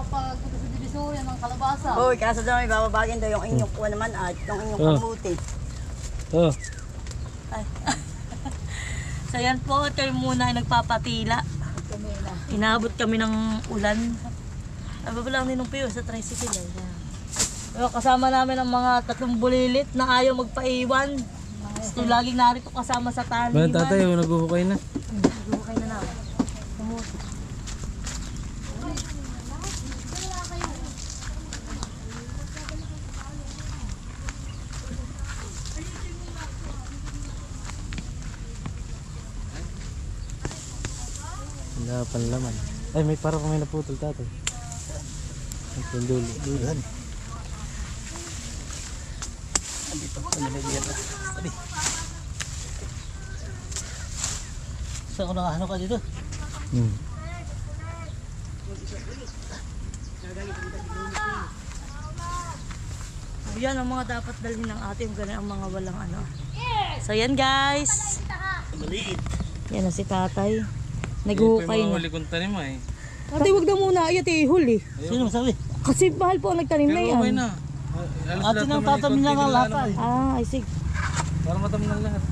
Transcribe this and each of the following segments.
Pag sa divisoria ng kalabasa. Hoy, kaso daw may bababagin daw yung inyong kuha naman at yung inyong kamuti. Oh. Ay. So yan po, tayo muna ay nagpapatila. Inabot kami ng ulan. Ababa lang din ng piyo sa tricycle. Pero kasama namin ang mga 3 bulilit na ayaw magpaiwan. Gusto laging narito kasama sa taniman. Ba tatay, naghuhukay na. Naghuhukay na namin. Wala pang laman. Ay, may parang may naputol tatay. Ang dulo. Dulan. Andito, nalagyan na. Sabi. So kung nakahano ka dito? Yan ang mga dapat dalhin ng ating ganun ang mga walang ano. So yan guys. Maliit. Yan na si tatay. Naghuhukay na. Huli kong tanim ay. Tatay, wag na muna. Ayat ihuli. Sino sabi? Kasi bahal po ang nagtanim na Pero okay yan. na. Atin ang tatamin niya ng lahat ay. Ah, I see. Para matamin ng lahat.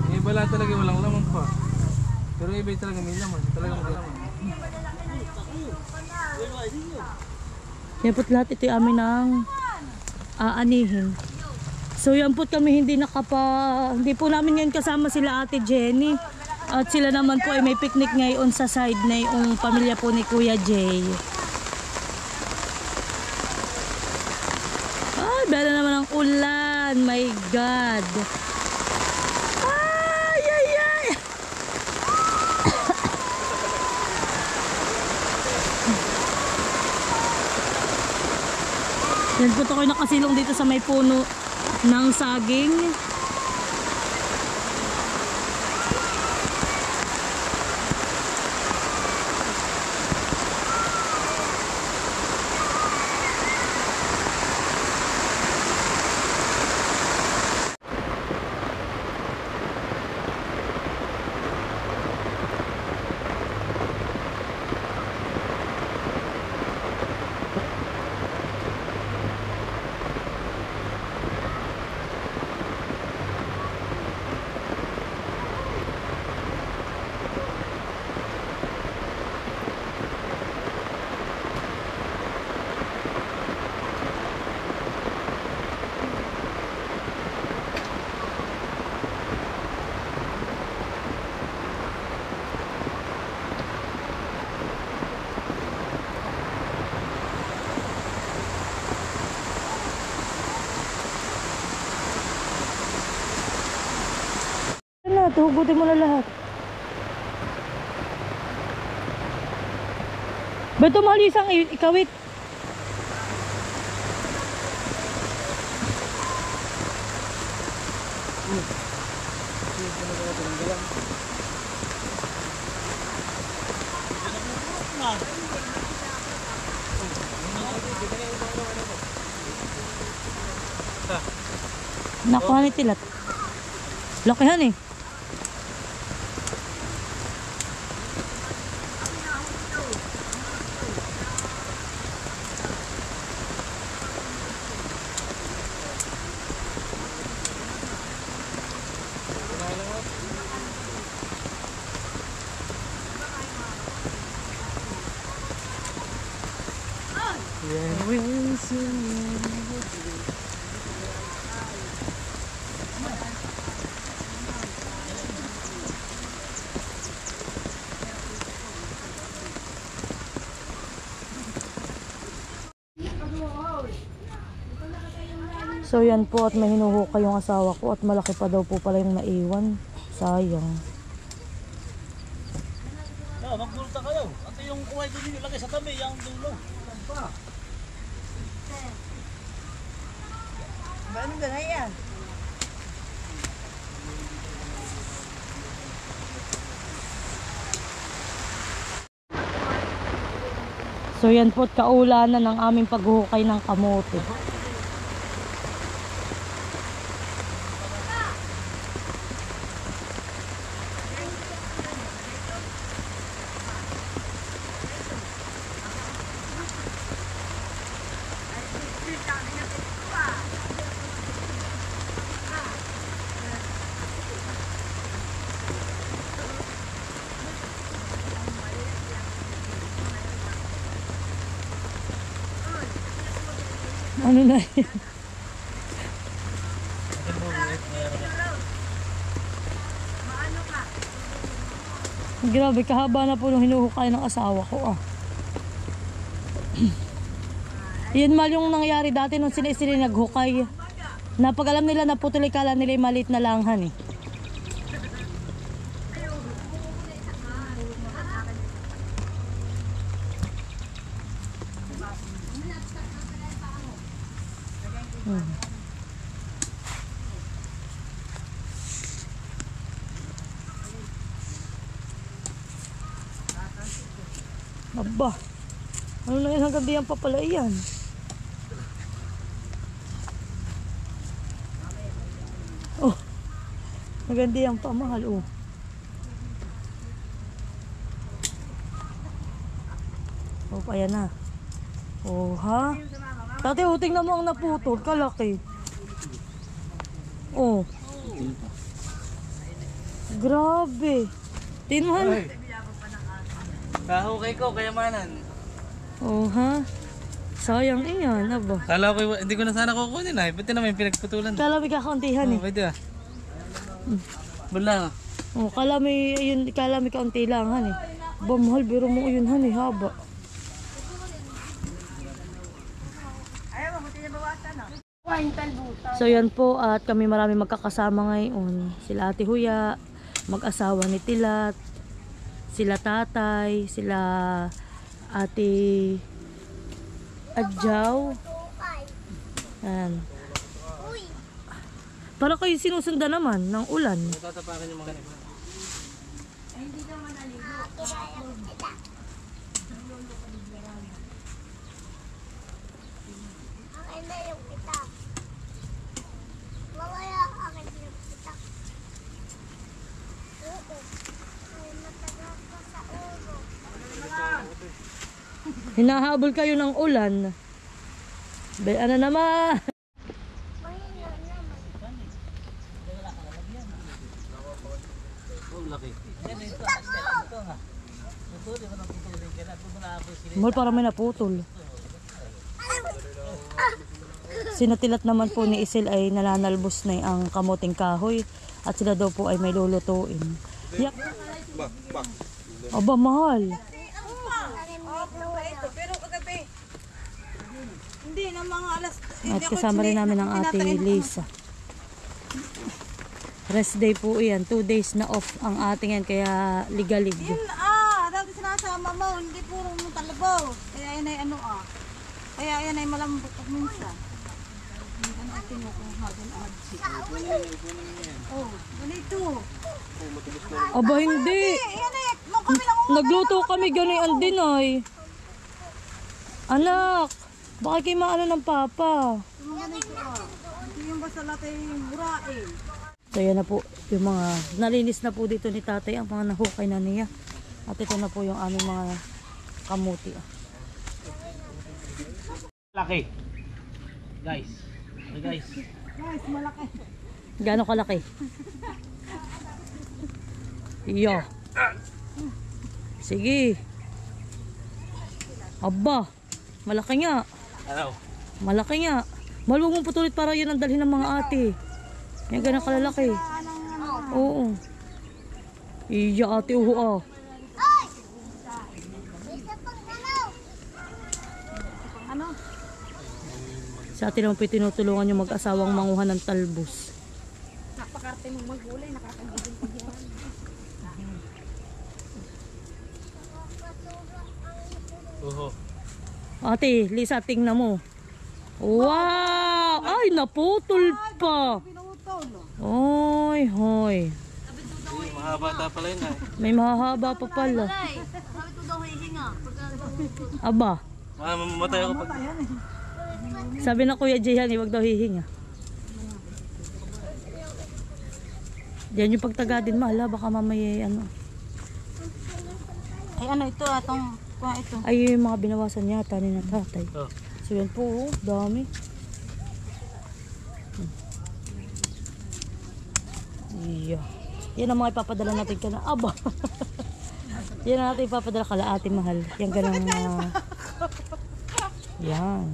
Iba lang talaga walang laman pa. Pero iba talaga may laman. Talagang may laman. Yan po't lahat ito amin ang aanihin. So yan po't kami hindi po namin ngayon kasama sila Ate Jenny. At sila naman po ay may picnic ngayon sa side na yung pamilya po ni Kuya Jay. Ay, bala naman ang ulan. My God. Ay, ay, ay. Yan po ako'y nakasilong dito sa may puno ng saging. Tuhugutin mo na lahat. Ba't tumali isang ikawit? Nakuha ni Tilat. Lakihan eh. So yan po at may hinuhukay yung asawa ko at malaki pa daw po pala yung naiwan. Sayang. Magbulta kayo. At yung kuway din nilagay sa tabi, yung dulo. Ano ba na yan? So yan po kaulanan ng aming paghuhukay ng kamote. Ano na yun? Grabe, kahaba na po nung hinuhukay ng asawa ko ah. Yan mal yung nangyari dati nung sila naghukay. Napag alam nila na putol, kala nila yung maliit na langhan eh. Aba, ano na yan hanggang diyan pa pala yan. Oh, hanggang diyan pa mahal oh. Oh, ayan na. Oh, ha? Tati, oh, tingnan mo ang naputol, kalaki. Oh. Grabe. Tingnan. Kahukay ko, kayamanan. Oh, ha? Sayang iyan, aba. Kala ko, hindi ko na sana kukunin ay. Ba't naman yung pinagputulan? Kala may kakauntihan eh. Pwede ah. Bula. Oh, kala may, ayun, kala may kaunti lang, han eh. Ba, mahal, biro mo yun, han eh, haba. So yan po, at kami marami magkakasama ngayon. Sila Ate Huya, mag-asawa ni Tilat, sila tatay, sila Ate Adjaw. Yan. Para kayo sinusundan naman ng ulan. Tatapakan yung mga ganito. Hindi naman naligo. Akin na yung itak. Mamaya akin yung itak. Oo. Ay, matagal pa sa ulo. Hinahabol kayo ng ulan. Ano naman? Mahina naman. Oh, laki. Mahal, parang may naputol. Sinatilat naman po ni Isil ay nananalbos na ang kamuting kahoy at sila daw po ay may lulutuin. Yak. Aba, mahal. Pero kagabi, hindi na mga alas. At kasama rin namin ang ate Lisa. Rest day po yan. 2 days na off ang ating yan, kaya ligalig. Yun dati sinasama mo, hindi puro mo talabaw. Kaya yan ay ano Kaya yan ay malambot at minsan. Ano ay kinukuha din adsi. Oh, ganito. Aba, hindi. Yan eh, mo kami lang Nagluto kami ganyan din ay. Anak, baka kayo maano ng papa. ganito Hindi yung basta lahat ay murain. So yan na po yung mga nalinis na po dito ni tatay ang mga nahukay na niya. At ito na po yung aming mga kamuti. Laki. Guys. Hey guys. Guys, malaki. Gaano kalaki? Iyo. Sige. Aba, malaki nga. Ano? Malaki nga. Mahal, huwag mong putulit para yun ang dalhin ng mga ate. Yan ganang kalalaki. Oo. Iya ate, uho ah. Isa pang galaw. Ano? Sa atin naman po tinutulungan yung mag-asawang manguha ng talbos. Napakarte mong magulay, nakakagigil pa yan. Oho. Ate, Lisa, tingnan mo. Wow! Ay, naputol pa. Pinutol. Oy, hoy. Mahabata pala yun ay. May mahahaba pa pala. Aba, Mamatay ako pag... sabi na Kuya Jehan, huwag daw hihinga. Diyan yung pagtagadin, mahala, baka mamaya ano. Ay ano ito, atong ito. Ay, yung mga binawasan yata ni tatay. Oh. So yan po, oh, dami. Iya. Yan ang mga ipapadala natin ka na. Aba. Yan ang natin ipapadala kala ate mahal. Yan ganang yan.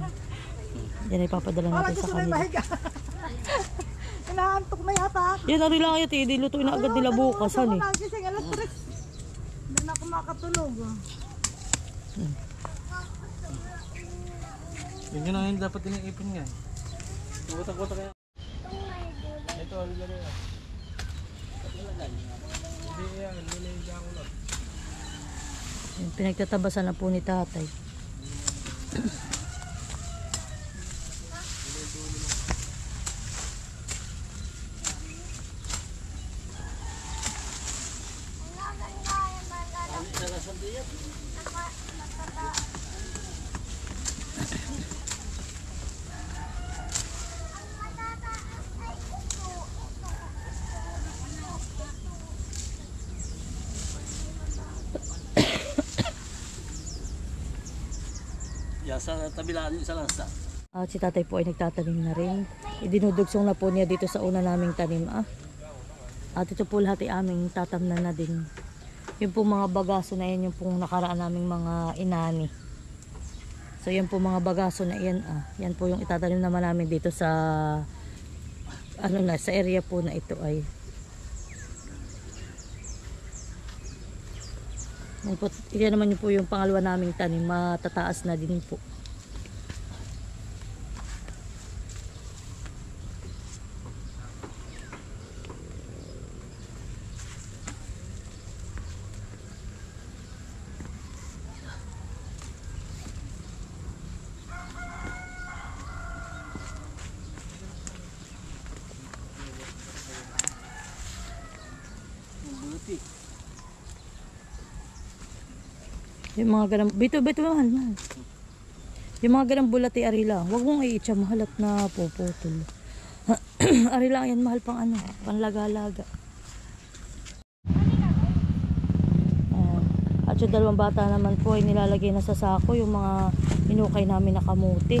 Yan ay papadala natin sa kanila. Inaantok na yata. Yan, ari lang yun, di lutuin na agad nila bukas, han eh. Nagising alas 3. Hindi na ako makatulog. Yun na yun dapat iniipon nga. Kuta-kuta kaya. Ito, ang lagay yan. Hindi yan, nilagyan ko lang. Yan, pinagtatabasan na po ni tatay. Yan, sa tabilaan, isa lang sa. At si tatay po ay nagtatanim na rin. Idinudugsong na po niya dito sa una naming tanim. At ito po lahat ay aming tatamnan na din. Yung po mga bagaso na yan, yung pong nakaraan naming mga inani. So yan po mga bagaso na yan. Yan po yung itatanim naman namin dito sa sa area po na ito ay. Yan naman yun po yung pangalawa naming tanim, matataas na din po. Yung mga ganang, bito mahal. Yung mga ganang bulati arila, wag mong iitsa mahalat na puputol. Arila yan mahal pang panlaga-laga. At yung dalawang bata naman po ay nilalagay na sa sako yung mga inukay namin na kamuti.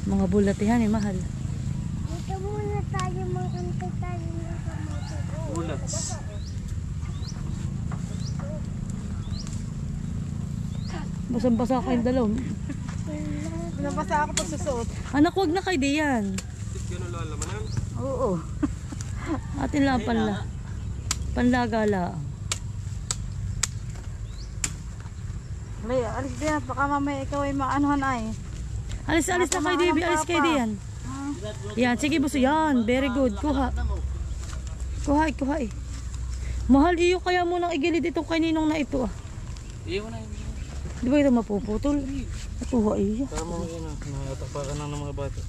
Mga bulatihan mahal. Dito muna tayo mag-antay tayo ng kamote. Bullets. Basang-basa kayong dalaw. Nabasa ako pag susuot. Anak, wag na kayo diyan. Gano'n lang lamanan? Oo. Atin lang panlaga lang. Laya, alis din. Baka mamaya ikaw ay maanuhan ay. Alis na kayo, Debbie. Alis kayo diyan. Yan, sige buso. Yan, very good. Kuha. Kuha eh. Mahal iyo, kaya mo nang igilid itong kaninong na ito Iyo na yun. Di ba ito mapuputol? Kuha iyo. Para mo yun natapakan ng mga bata.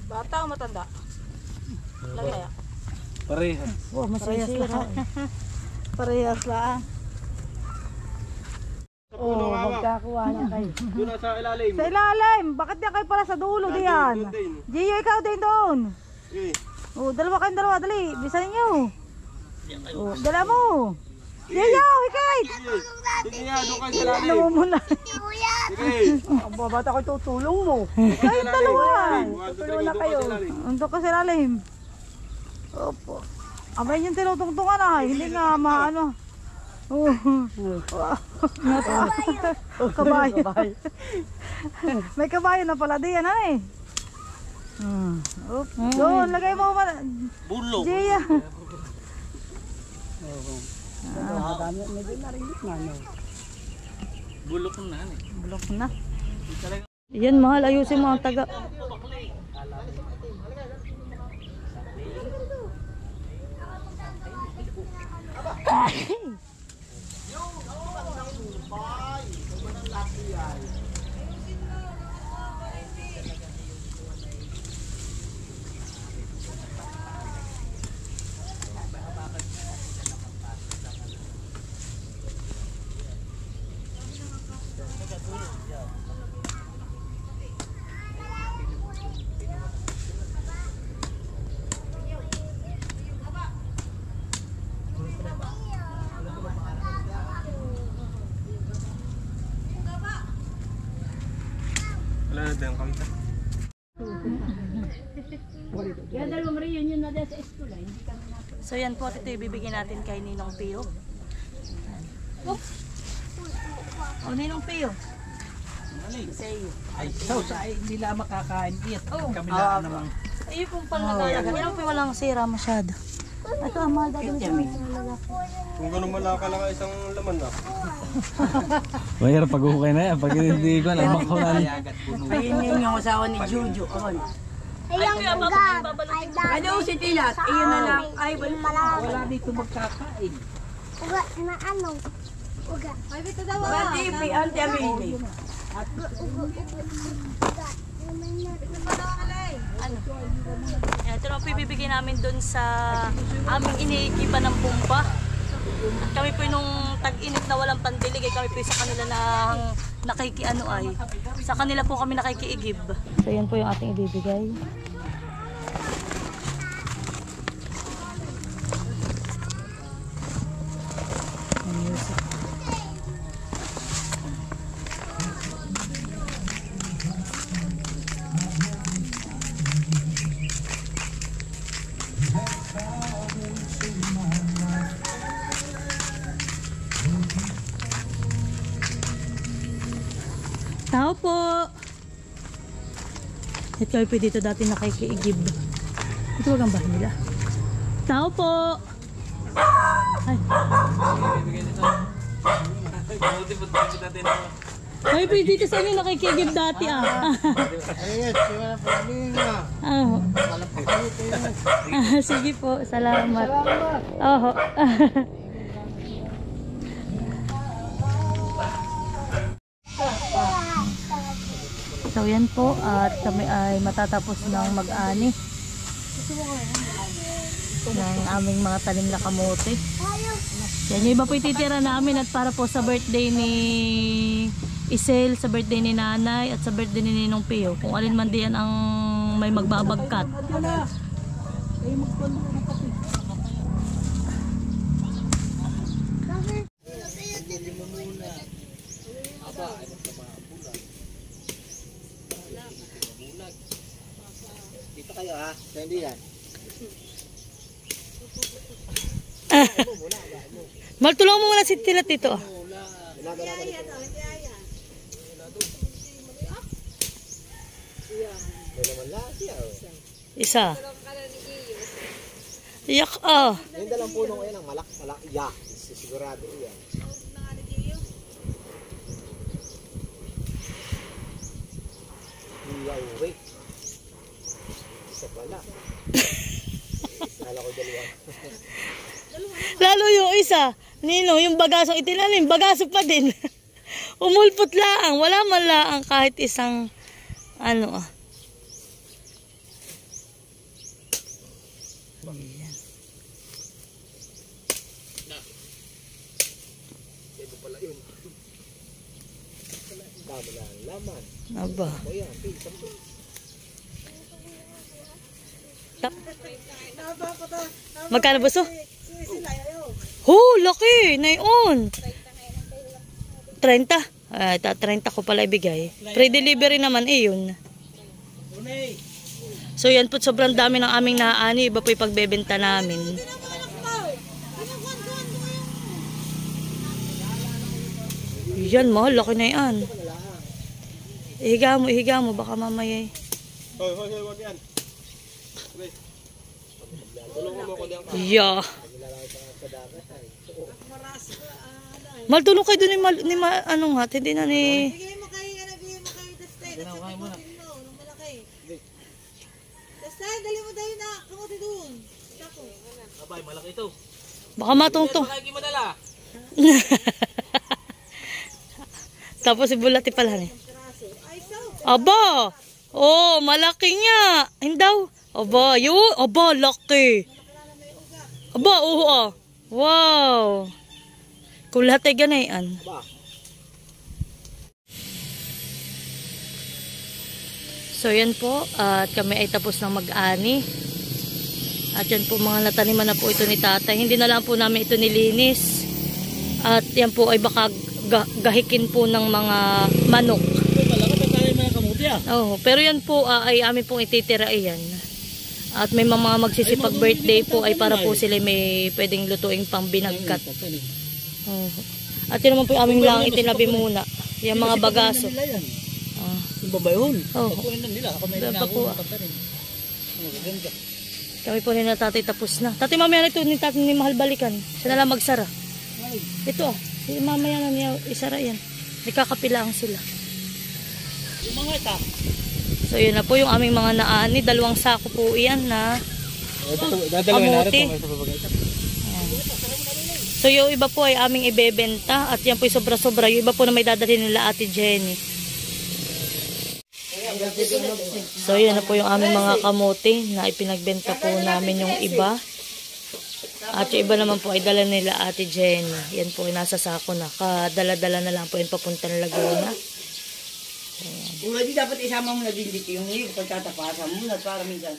Bata o matanda? Lagay. Parehas. Oh, masisira. Parehas lang. Oo, Magkakuha na kayo. Doon na sa ilalim. Sa ilalim! Bakit di kayo pala sa dulo diyan? Doon din. Gio, ikaw din doon. Eh, Dalawa kayong dalawa. Dali, bisan ninyo. Dala mo. Gio, hikay! sige nga, doon kayo sa ilalim. Dalawa mo na. Sige. Ang bata ko tutulong mo. Kayong Kayong dalawa. Tutulungan na kayo. Ando ka sa ilalim. Opo. Abay yung tinutungtungan ay. Hindi nga maano. Kabayo. May kabayo na pala diyan ay. Doon, lagay mo Bulok. Gia. Bulok na eh. Bulok na. Yan mahal, ayusin mo ang taga. Wala na tayong kawita. So yan po, ito ibibigay natin kay Ninong Pio. Oh, Ninong Pio. Ay, hindi lang makakain. Oh. Kami lang naman. Ayun pong panlagayan. Yan po walang sira masyado. Ito ang mahal dati nito. Kung gano'n malaka lang isang laman na. Mahirap pag-uhukay na yan. Pag hindi ko alam, makunan. Ayun yung asawa ni Jojo. Ayang ugat. Ay dati. Ano si Tilas? Iyon na lang. Ay, Malaki. Wala dito magkakain. Ugat na ano? Ugat. Ay, bito daw. Bati, Auntie Amili. Ugat. Ito na po ibibigay namin doon sa aming iniikipan ng pumpa. At kami po nung tag-init na walang pandilig, kami po sa kanila na nakikiano ay. Sa kanila po kami nakikiigib. So yan po yung ating ibibigay. Tao po! At kami po dito dati nakikiigib. Ito wag ang bahay nila. Tao po! Ay. Kami po dito sa inyo nakikiigib dati ah. Sige po, salamat. Oho. So yan po at kami ay matatapos ng mag-ani ng aming mga tanim na kamote. Yan yung iba po ititira namin at para po sa birthday ni Isel, sa birthday ni Nanay at sa birthday ni Ninong Pio. Kung alin man diyan ang may magbabagkat. Dito kayo ha. Hindi yan. Mal, tulungan mo muna si Tilat dito. Isa. Iyak ah. Yung dalang puno ngayon ang malak. Yeah. Sigurado yan. Wait. Isa pala. Kala ko dalawa. Lalo yung isa, Nino, yung bagasong itinalim, bagasok pa din. Umulpot lang, wala man lang kahit isang ano ah. Ayan. Ito pala yun. Dami lang laman. Aba. O yan, pizza po. Magkano buso? Laki! Nayon! 30? 30 ko pala ibigay. Pre-delivery naman yun. So yan po, sobrang dami ng aming naani. Iba po yung pagbebenta namin. Yan, mahal. Laki na yan. Ihiga mo. Baka mamaya Hoy, wag yan. Tulungan mo ko diyan ka. Yeah. Mal, tulong kayo doon ni ano nga, hindi na ni... Bigay mo kayo, Dastay. Dastay, nung malaki. Dastay, dali mo daw na kamote doon. Tako. Abay, malaki ito. Baka matungtong. Malaki mo dala. Tapos si Bulati pala ni. Aba! Oh, malaki nga. Hindaw. Aba, yun. Aba, laki. Aba, ah. Wow. Kulate ganayan. So yan po, at kami ay tapos ng mag-ani. At yan po mga nataniman na po ito ni tatay. Hindi na lang po namin ito nilinis. At yan po ay baka gahikin po ng mga manok. Ito pala, kapag tayo mga kamuti ah. Oh, pero yan po ay amin pong ititira iyan. At may mga magsisipag birthday po ay para po sila may pwedeng lutuing pang binagkat. At yun naman po yung aming lang itinabi muna. Yung mga bagaso. Yung babayhon. Oh. Papunin na nila. Ako may Diba po, nangungulong rin. Ganda. Kami po nila tatay tapos na. Tatay mamaya na ito ni tatay ni Mahal balikan. Siya na lang magsara. Ito si mamaya na niya isara yan. Nagkakapilang sila. Yung mga ita. So yun na po yung aming mga naani. 2 sako po yan na Dadalawin na rin kamote. ito. May sa babagay. So yung iba po ay aming ibebenta. At yan po yung sobra-sobra. Yung iba po na may dadalhin nila Ate Jenny. So yun na po yung aming mga kamote na ipinagbenta po namin yung iba. At yung iba naman po ay dala nila Ate Jenny. Yan po ay nasa sako na. Kadala-dala na lang po yung papuntang Laguna. Kung hindi dapat isama mo na din dito yung pagtatapasan mo na para minsan.